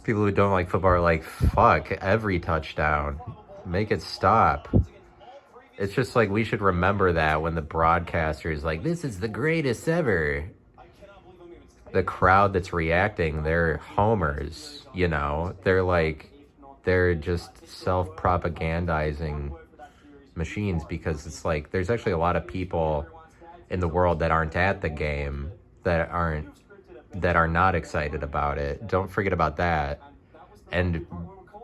People who don't like football are like, fuck, every touchdown. Make it stop. It's just like, we should remember that when the broadcaster is like, this is the greatest ever. The crowd that's reacting, they're homers, you know? They're like, they're just self-propagandizing machines, because it's like, there's actually a lot of people in the world that aren't at the game, that are not excited about it. Don't forget about that. And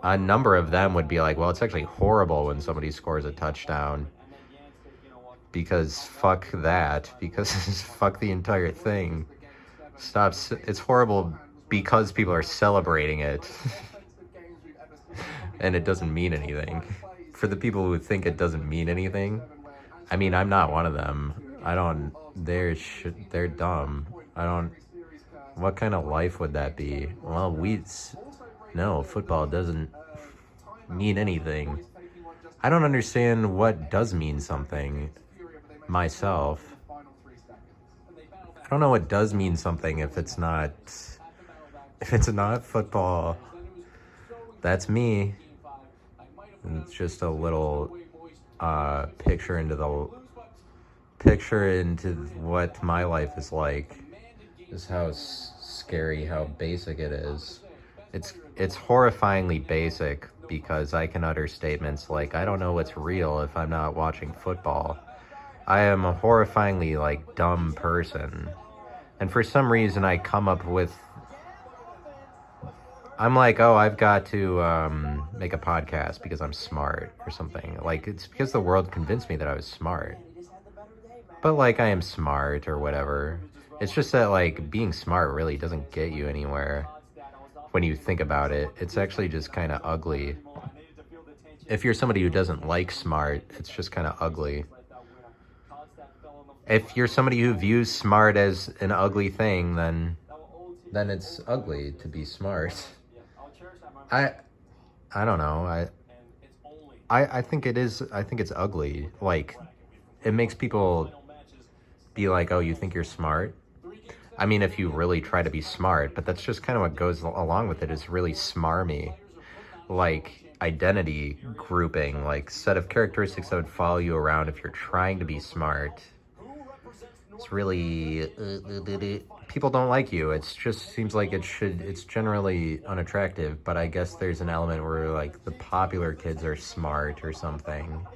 a number of them would be like, well, it's actually horrible when somebody scores a touchdown, because fuck that, because fuck the entire thing. Stop. It's horrible because people are celebrating it. And it doesn't mean anything. For the people who think it doesn't mean anything, I mean, I'm not one of them. They're dumb. What kind of life would that be? Well, no, football doesn't mean anything. I don't understand what does mean something myself. I don't know what does mean something if it's not football. That's me. And it's just a little picture into what my life is like. Is how scary, how basic it is. It's horrifyingly basic, because I can utter statements like, I don't know what's real if I'm not watching football. I am a horrifyingly, like, dumb person. And for some reason I come up with... I'm like, oh, I've got to make a podcast because I'm smart or something. Like, it's because the world convinced me that I was smart. But, like, I am smart or whatever. It's just that, like, being smart really doesn't get you anywhere when you think about it. It's actually just kind of ugly. If you're somebody who doesn't like smart, it's just kind of ugly. If you're somebody who views smart as an ugly thing, then it's ugly to be smart. I don't know. I think it is. I think it's ugly. Like, it makes people be like, oh, you think you're smart? I mean, if you really try to be smart, but that's just kind of what goes along with it, is really smarmy. Like, identity grouping, like set of characteristics that would follow you around if you're trying to be smart. It's really people don't like you. It's just seems like it's generally unattractive, but I guess there's an element where like the popular kids are smart or something.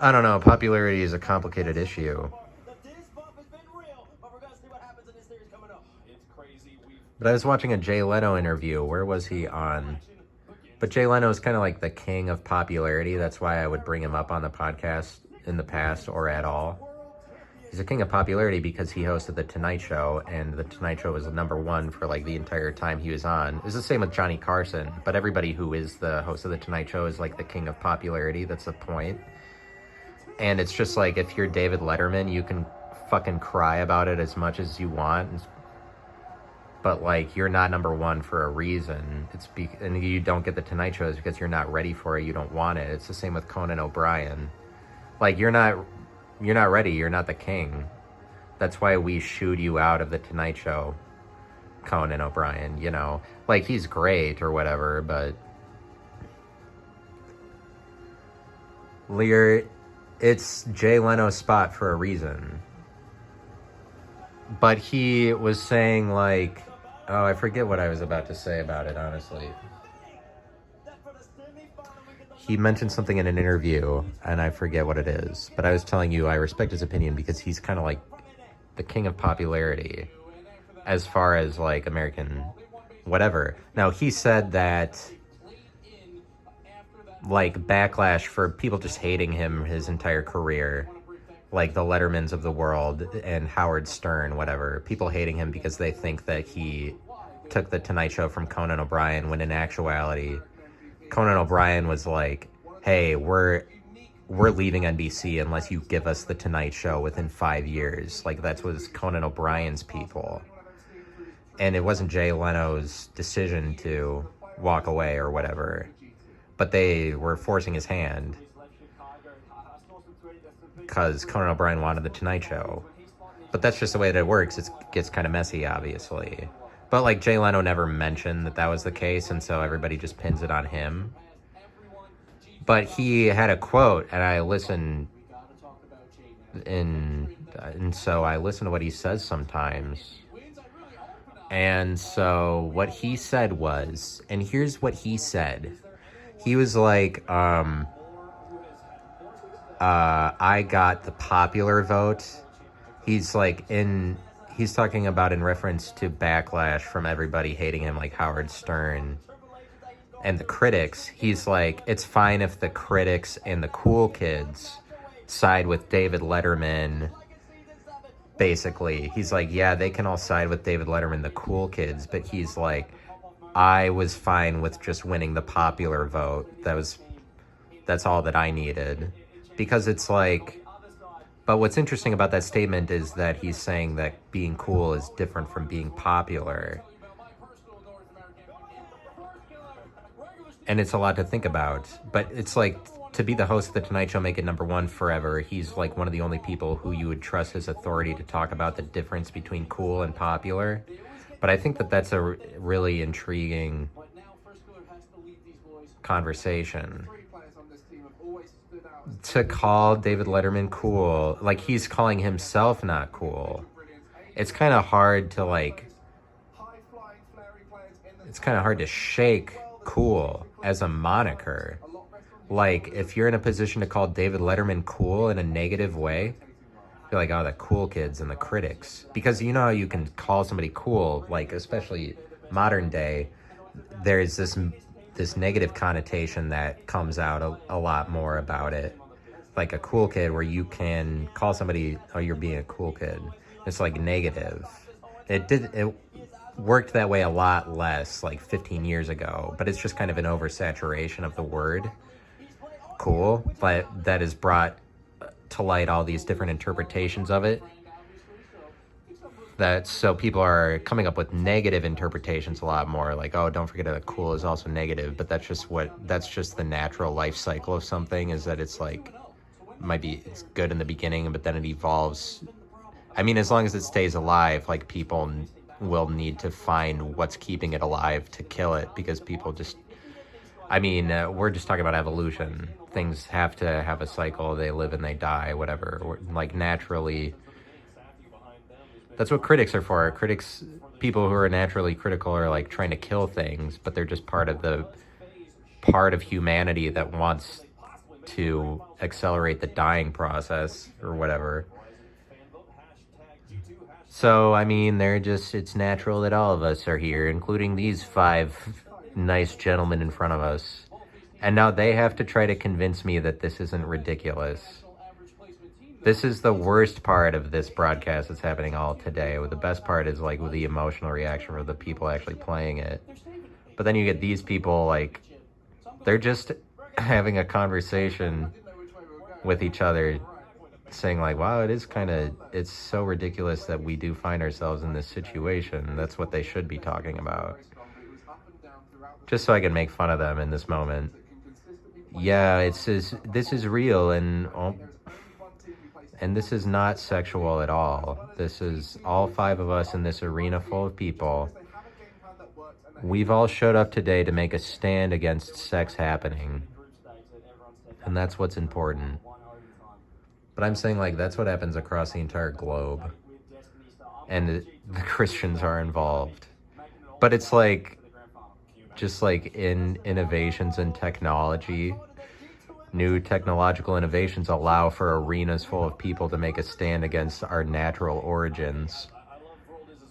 I don't know, popularity is a complicated issue. But I was watching a Jay Leno interview. Where was he on? But Jay Leno is kind of like the king of popularity. That's why I would bring him up on the podcast in the past or at all. He's a king of popularity because he hosted The Tonight Show, and The Tonight Show was #1 for like the entire time he was on. It was the same with Johnny Carson, but everybody who is the host of The Tonight Show is like the king of popularity. That's the point. And it's just like, if you're David Letterman, you can fucking cry about it as much as you want, but like, you're not #1 for a reason. And you don't get The Tonight Show is because you're not ready for it. You don't want it. It's the same with Conan O'Brien. Like, you're not ready. You're not the king. That's why we shooed you out of The Tonight Show, Conan O'Brien, you know. Like, he's great or whatever, but it's Jay Leno's spot for a reason. But he was saying, like, oh, I forget what I was about to say about it, honestly. He mentioned something in an interview, and I forget what it is. But I was telling you, I respect his opinion because he's kind of like the king of popularity as far as, like, American whatever. Now, he said that, like, backlash for people just hating him his entire career, like the Lettermans of the world and Howard Stern, whatever, people hating him because they think that he took The Tonight Show from Conan O'Brien, when in actuality, Conan O'Brien was like, hey, we're leaving NBC unless you give us The Tonight Show within 5 years. Like, that was Conan O'Brien's people. And it wasn't Jay Leno's decision to walk away or whatever, but they were forcing his hand because Conan O'Brien wanted The Tonight Show. But that's just the way that it works. It gets kind of messy, obviously. But, like, Jay Leno never mentioned that was the case, and so everybody just pins it on him. But he had a quote, and I listened, and so I listen to what he says sometimes. And so what he said was, and here's what he said. He was like, I got the popular vote. He's talking about in reference to backlash from everybody hating him, like Howard Stern and the critics. He's like, it's fine if the critics and the cool kids side with David Letterman. Basically, he's like, yeah, they can all side with David Letterman, the cool kids, but he's like, I was fine with just winning the popular vote. That's all that I needed. Because it's like, but what's interesting about that statement is that he's saying that being cool is different from being popular. And it's a lot to think about. But it's like, to be the host of The Tonight Show, make it #1 forever, he's like one of the only people who you would trust his authority to talk about the difference between cool and popular. But I think that that's a really intriguing conversation. To call David Letterman cool, like he's calling himself not cool. It's kind of hard to shake cool as a moniker. Like, if you're in a position to call David Letterman cool in a negative way, you're like, oh, the cool kids and the critics. Because you know how you can call somebody cool, like, especially modern day, there's this negative connotation that comes out a lot more about it. Like a cool kid, where you can call somebody, oh, you're being a cool kid. It's like negative. It worked that way a lot less like 15 years ago, but it's just kind of an oversaturation of the word cool, but that has brought to light all these different interpretations of it. So people are coming up with negative interpretations a lot more, like, oh, don't forget that cool is also negative, but that's just the natural life cycle of something, is that it's like, it's good in the beginning, but then it evolves I mean, as long as it stays alive, like people will need to find what's keeping it alive to kill it, because people just, I mean, we're just talking about evolution. Things have to have a cycle. They live and they die, whatever. Like naturally, that's what critics are for. Critics, people who are naturally critical are like trying to kill things, but they're just part of humanity that wants to accelerate the dying process or whatever. So, I mean, it's natural that all of us are here, including these 5 nice gentlemen in front of us. And now they have to try to convince me that this isn't ridiculous. This is the worst part of this broadcast that's happening all today. The best part is like with the emotional reaction of the people actually playing it. But then you get these people, like, they're just having a conversation with each other, saying like, wow, it's so ridiculous that we do find ourselves in this situation. That's what they should be talking about. Just so I can make fun of them in this moment. Yeah, this is real, and this is not sexual at all. This is all 5 of us in this arena full of people. We've all showed up today to make a stand against sex happening. And that's what's important. But I'm saying, like, that's what happens across the entire globe. And the Christians are involved. But it's like, just like in innovations in technology, new technological innovations allow for arenas full of people to make a stand against our natural origins.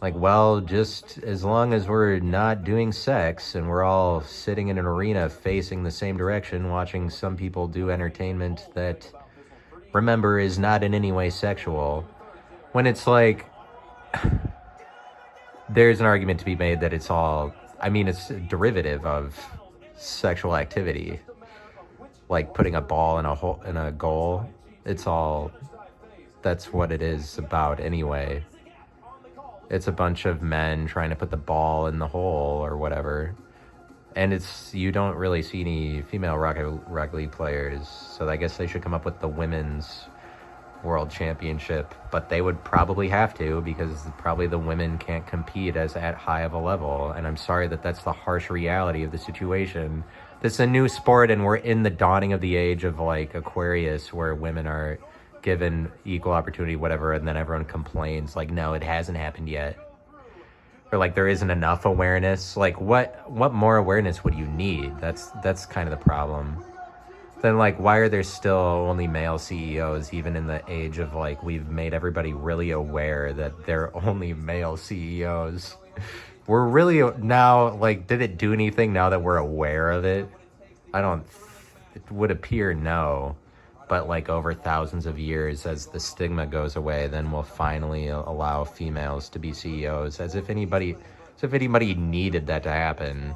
Like, well, just as long as we're not doing sex and we're all sitting in an arena facing the same direction, watching some people do entertainment that, remember, is not in any way sexual, when it's like, there's an argument to be made that it's all, I mean, it's a derivative of sexual activity. Like putting a ball in a goal, it's all, that's what it is about anyway. It's a bunch of men trying to put the ball in the hole or whatever. And you don't really see any female Rocket League players, so I guess they should come up with the women's world championship, but they would probably have to, because probably the women can't compete as at high of a level. And I'm sorry that that's the harsh reality of the situation. This is a new sport, and we're in the dawning of the age of like Aquarius, where women are given equal opportunity, whatever, and then everyone complains like, no, it hasn't happened yet. Or like there isn't enough awareness. Like what more awareness would you need? That's kind of the problem. Then like, why are there still only male CEOs, even in the age of like, we've made everybody really aware that they're only male CEOs? We're really now, like, did it do anything now that we're aware of it? It would appear no. But like over thousands of years, as the stigma goes away, then we'll finally allow females to be CEOs, as if anybody needed that to happen.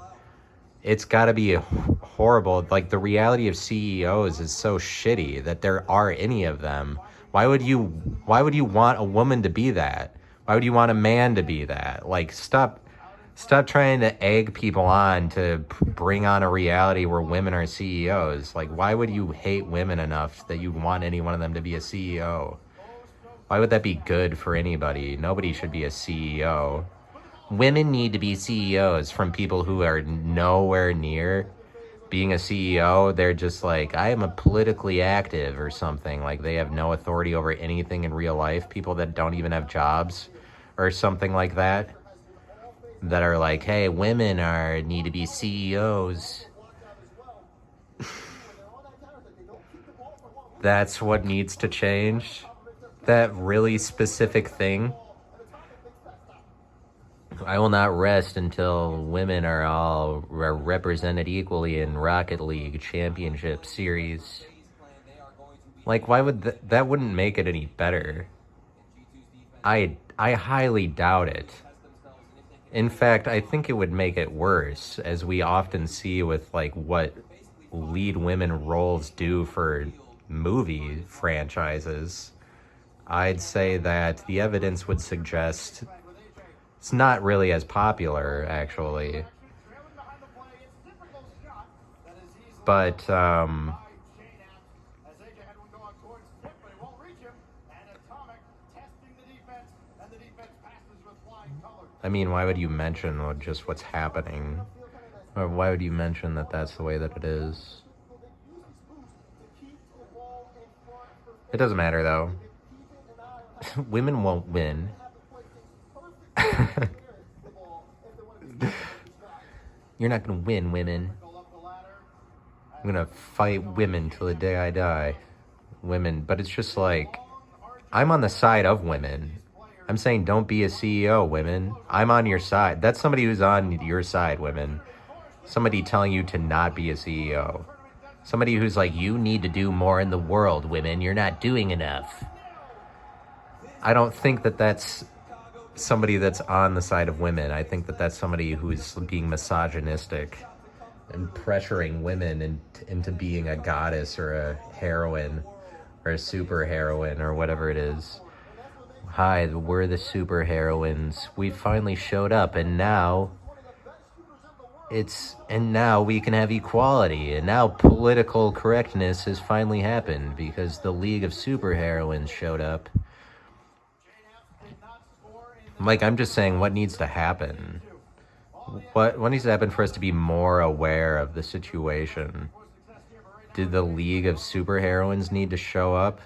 It's got to be horrible. Like, the reality of CEOs is so shitty that there are any of them. Why would you want a woman to be that? Why would you want a man to be that? Like, stop trying to egg people on to bring on a reality where women are CEOs. Like, why would you hate women enough that you want any one of them to be a CEO? Why would that be good for anybody? Nobody should be a CEO. Women need to be CEOs from people who are nowhere near being a CEO. They're just like, I am a politically active or something. Like, they have no authority over anything in real life. People that don't even have jobs or something like that. That are like, hey, women need to be CEOs. That's what needs to change. That really specific thing. I will not rest until women are all represented equally in Rocket League Championship Series. Like, why would that wouldn't make it any better? I highly doubt it. In fact, I think it would make it worse, as we often see with like what lead women roles do for movie franchises. I'd say that the evidence would suggest it's not really as popular, actually. But I mean, why would you mention just what's happening? Or why would you mention that that's the way that it is? It doesn't matter, though. Women won't win. You're not gonna win, women. I'm gonna fight women till the day I die. Women, but it's just like, I'm on the side of women. I'm saying don't be a CEO, women. I'm on your side. That's somebody who's on your side, women. Somebody telling you to not be a CEO. Somebody who's like, you need to do more in the world, women. You're not doing enough. I don't think that that's somebody that's on the side of women. I think that that's somebody who's being misogynistic and pressuring women into being a goddess or a heroine or a super heroine or whatever it is. Hi, we're the super heroines. We finally showed up, and now we can have equality, and now political correctness has finally happened because the League of Superheroines showed up. Like, I'm just saying what needs to happen. What needs to happen for us to be more aware of the situation? Did the League of Superheroines need to show up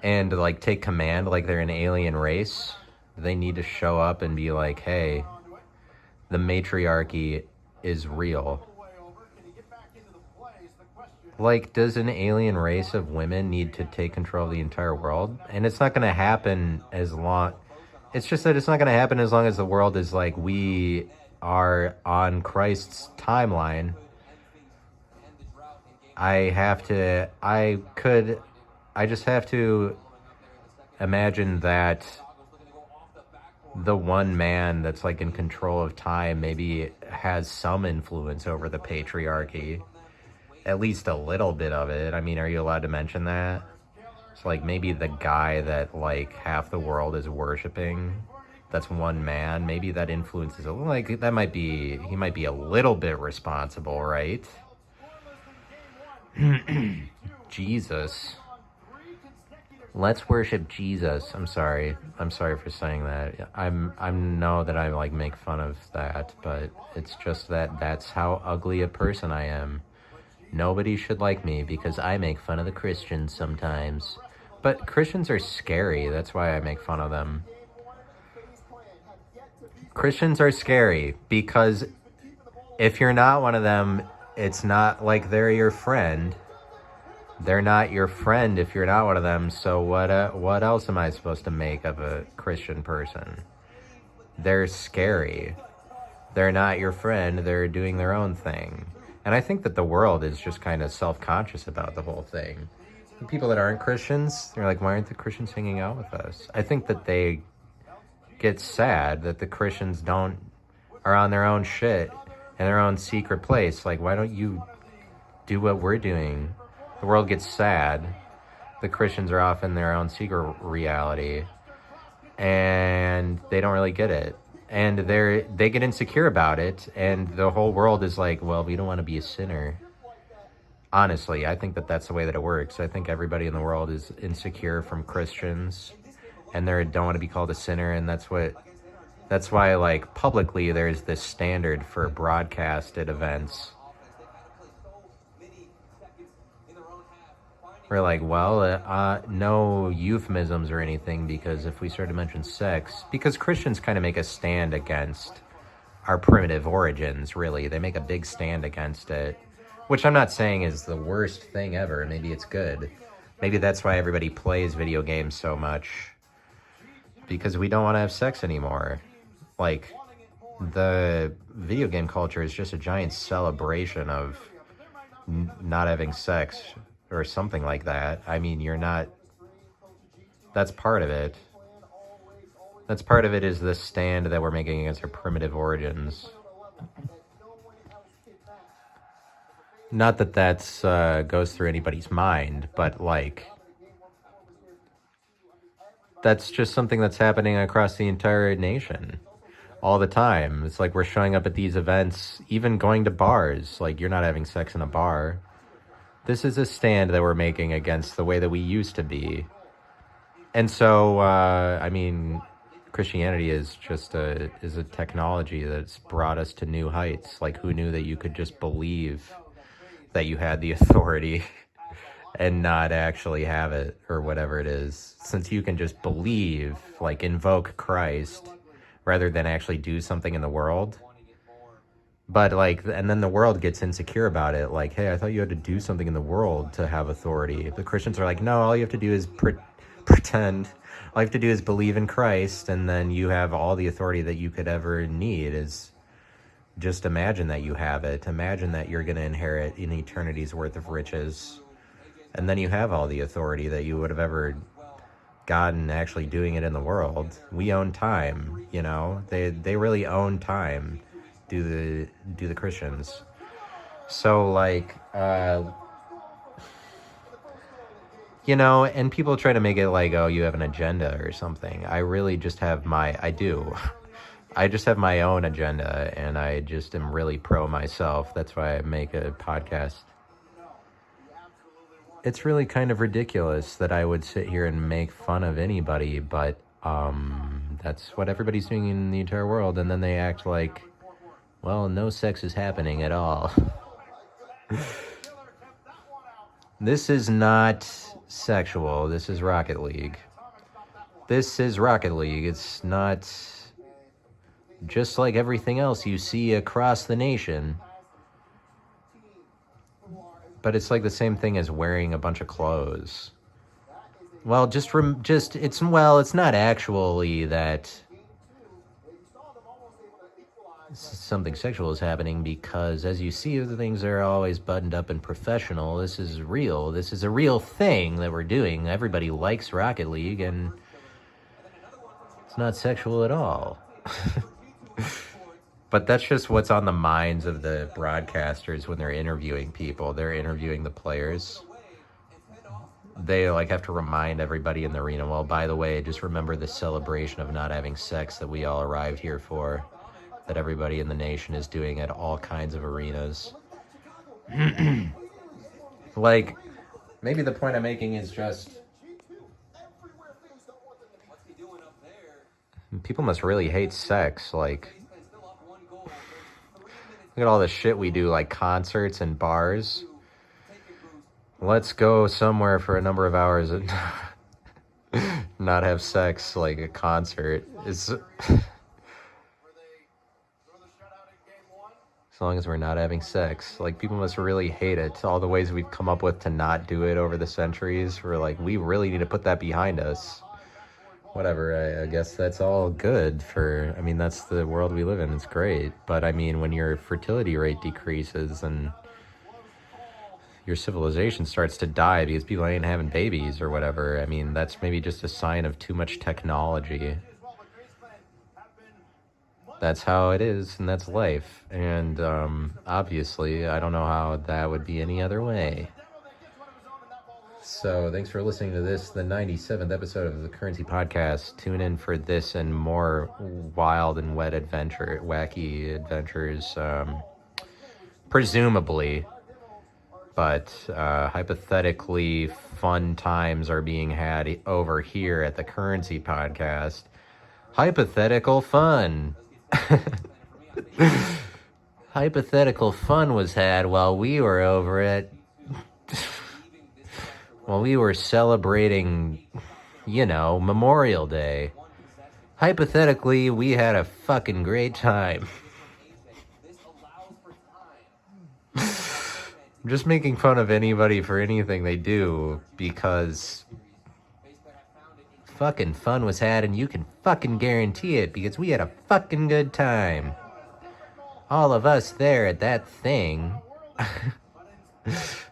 and, like, take command like they're an alien race? They need to show up and be like, hey, the matriarchy is real. Like, does an alien race of women need to take control of the entire world? And it's not going to happen as long... It's just that it's not going to happen as long as the world is like we are on Christ's timeline. I just have to imagine that the one man that's like in control of time maybe has some influence over the patriarchy. At least a little bit of it. I mean, are you allowed to mention that? It's like maybe the guy that like half the world is worshiping, that's one man, maybe that influences it. Like, that might be, he might be a little bit responsible, right? Jesus. Let's worship Jesus. I'm sorry for saying that. I know that I like make fun of that, but it's just that that's how ugly a person I am. Nobody should like me because I make fun of the Christians sometimes. But Christians are scary. That's why I make fun of them. Christians are scary because if you're not one of them, it's not like they're your friend. They're not your friend if you're not one of them. So what else am I supposed to make of a Christian person? They're scary. They're not your friend. They're doing their own thing. And I think that the world is just kind of self-conscious about the whole thing. The people that aren't Christians, they're like, why aren't the Christians hanging out with us? I think that they get sad that the Christians are on their own shit in their own secret place. Like, why don't you do what we're doing? The world gets sad. The Christians are off in their own secret reality. And they don't really get it. And they get insecure about it, and the whole world is like, well, we don't want to be a sinner. Honestly, I think that that's the way that it works. I think everybody in the world is insecure from Christians, and they don't want to be called a sinner, and that's why, like, publicly there's this standard for broadcasted events. We're like, well, no euphemisms or anything, because if we start to mention sex, because Christians kind of make a stand against our primitive origins, really. They make a big stand against it, which I'm not saying is the worst thing ever. Maybe it's good. Maybe that's why everybody plays video games so much, because we don't want to have sex anymore. Like, the video game culture is just a giant celebration of not having sex, or something like that. I mean, that's part of it. That's part of it, is the stand that we're making against our primitive origins. Not that that's goes through anybody's mind, but like, that's just something that's happening across the entire nation all the time. It's like we're showing up at these events, even going to bars. Like, you're not having sex in a bar. This is a stand that we're making against the way that we used to be. And so, I mean, Christianity is just a technology that's brought us to new heights. Like, who knew that you could just believe that you had the authority and not actually have it, or whatever it is? Since you can just believe, like invoke Christ, rather than actually do something in the world. But like, and then the world gets insecure about it. Like, hey, I thought you had to do something in the world to have authority. The Christians are like, no, all you have to do is pretend. All you have to do is believe in Christ, and then you have all the authority that you could ever need. Is just imagine that you have it. Imagine that you're going to inherit an eternity's worth of riches. And then you have all the authority that you would have ever gotten actually doing it in the world. We own time, you know. They really own time. Do the Christians. So like you know, and people try to make it like, oh, you have an agenda or something. I really just have I just have my own agenda, and I just am really pro myself. That's why I make a podcast. It's really kind of ridiculous that I would sit here and make fun of anybody, but that's what everybody's doing in the entire world, and then they act like, well, no sex is happening at all. This is not sexual. This is Rocket League. This is Rocket League. It's not just like everything else you see across the nation. But it's like the same thing as wearing a bunch of clothes. Well, it's not actually that something sexual is happening, because as you see, the things are always buttoned up and professional. This is real. This is a real thing that we're doing. Everybody likes Rocket League, and it's not sexual at all. But that's just what's on the minds of the broadcasters when they're interviewing people. They're interviewing the players. They like have to remind everybody in the arena, well, by the way, just remember the celebration of not having sex that we all arrived here for, that everybody in the nation is doing at all kinds of arenas. Like, maybe the point I'm making is just, people must really hate sex. Like, look at all the shit we do, like concerts and bars. Let's go somewhere for a number of hours and not have sex, like a concert. It's as long as we're not having sex. Like, people must really hate it. All the ways we've come up with to not do it over the centuries. We're like, we really need to put that behind us. Whatever, I guess that's all good for, I mean, that's the world we live in. It's great. But I mean, when your fertility rate decreases and your civilization starts to die because people ain't having babies or whatever, I mean, that's maybe just a sign of too much technology. That's how it is, and that's life. And obviously, I don't know how that would be any other way. So thanks for listening to this, the 97th episode of the Currency Podcast. Tune in for this and more wild and wacky adventures, presumably. But hypothetically, fun times are being had over here at the Currency Podcast. Hypothetical fun. Hypothetical fun was had while we were over at while we were celebrating, you know, Memorial Day. Hypothetically, we had a fucking great time. I'm just making fun of anybody for anything they do, because fucking fun was had, and you can fucking guarantee it, because we had a fucking good time. All of us there at that thing.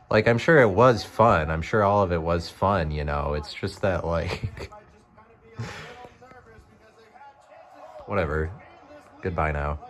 Like, I'm sure it was fun. I'm sure all of it was fun, you know. It's just that, like... Whatever. Goodbye now.